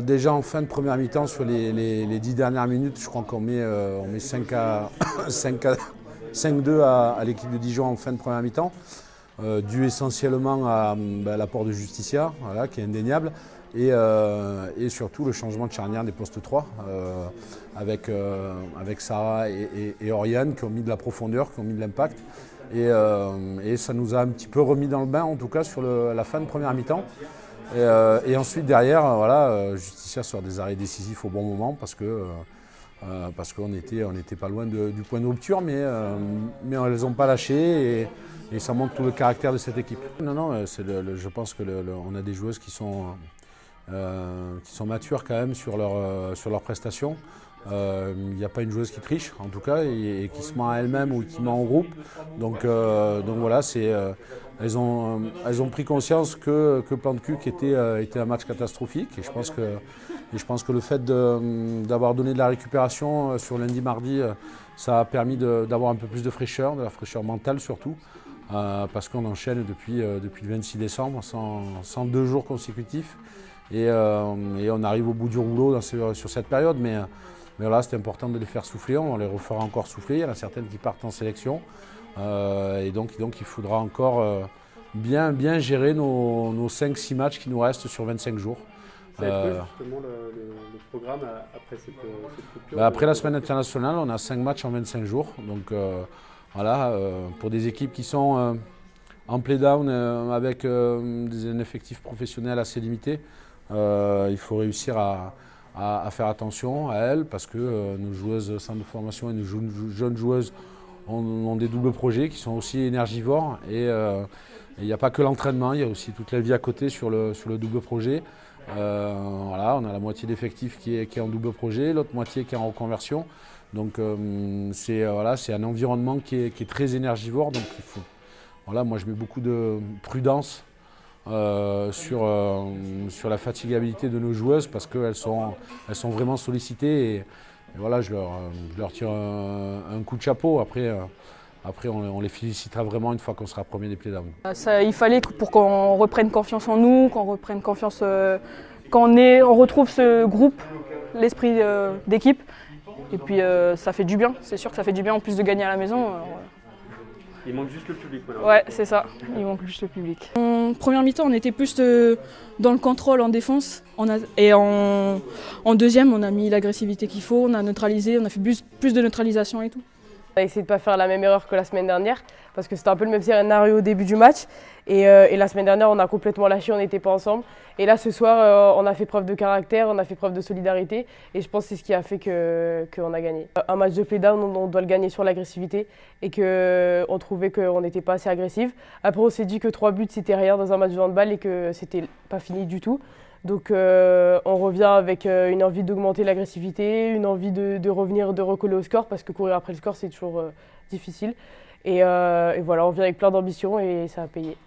déjà en fin de première mi-temps, sur les 10 dernières minutes, je crois qu'on met 5-2 à l'équipe de Dijon en fin de première mi-temps, dû essentiellement à l'apport de Justicia, voilà, qui est indéniable, et surtout le changement de charnière des postes 3, avec Sarah et Oriane qui ont mis de la profondeur, qui ont mis de l'impact. Et ça nous a un petit peu remis dans le bain, en tout cas sur la fin de première mi-temps. Et ensuite derrière, voilà, Justicia sort des arrêts décisifs au bon moment parce qu'on n'était pas loin du point de rupture, mais elles les ont pas lâché et ça montre tout le caractère de cette équipe. Non, je pense qu'on a des joueuses qui sont matures quand même sur leurs prestations. Il n'y a pas une joueuse qui triche en tout cas et qui se ment à elle-même ou qui ment en groupe. Donc voilà, elles ont pris conscience que Plan de Cuc était un match catastrophique et je pense que le fait d'avoir donné de la récupération sur lundi, mardi, ça a permis d'avoir un peu plus de fraîcheur, de la fraîcheur mentale surtout, parce qu'on enchaîne depuis le 26 décembre sans 2 jours consécutifs et on arrive au bout du rouleau sur cette période. Mais voilà, c'était important de les faire souffler, on les refera encore souffler, il y en a certaines qui partent en sélection. Et donc il faudra encore bien gérer nos 5-6 matchs qui nous restent sur 25 jours. Ça va être quoi justement le programme après cette rupture Après la semaine internationale, on a 5 matchs en 25 jours. Donc voilà, pour des équipes qui sont en play-down avec un effectif professionnel assez limité, il faut réussir à faire attention à elles parce que nos joueuses centre de formation et nos jeunes joueuses ont des doubles projets qui sont aussi énergivores et il n'y a pas que l'entraînement, il y a aussi toute la vie à côté sur le double projet. Voilà, on a la moitié d'effectifs qui est en double projet, l'autre moitié qui est en reconversion. Donc c'est un environnement qui est très énergivore. Donc voilà, moi je mets beaucoup de prudence sur la fatigabilité de nos joueuses parce qu'elles sont vraiment sollicitées et voilà, je leur tire un coup de chapeau. Après on les félicitera vraiment une fois qu'on sera premier des playdowns. Il fallait pour qu'on reprenne confiance en nous, qu'on reprenne confiance, on retrouve ce groupe, l'esprit d'équipe. Et puis ça fait du bien, c'est sûr que ça fait du bien en plus de gagner à la maison. Il manque juste le public maintenant. Ouais, c'est ça, il manque juste le public. En première mi-temps, on était plus dans le contrôle en défense. Et en deuxième, on a mis l'agressivité qu'il faut, on a neutralisé, on a fait plus de neutralisation et tout. On a essayé de ne pas faire la même erreur que la semaine dernière parce que c'était un peu le même scénario au début du match. Et la semaine dernière, on a complètement lâché, on n'était pas ensemble. Et là, ce soir, on a fait preuve de caractère, on a fait preuve de solidarité. Et je pense que c'est ce qui a fait qu'on a gagné. Un match de play-down, on doit le gagner sur l'agressivité et qu'on trouvait qu'on n'était pas assez agressif. Après, on s'est dit que 3 buts, c'était rien dans un match de handball et que c'était pas fini du tout. Donc on revient avec une envie d'augmenter l'agressivité, une envie de revenir, de recoller au score parce que courir après le score c'est toujours difficile. Et voilà, on vient avec plein d'ambition et ça a payé.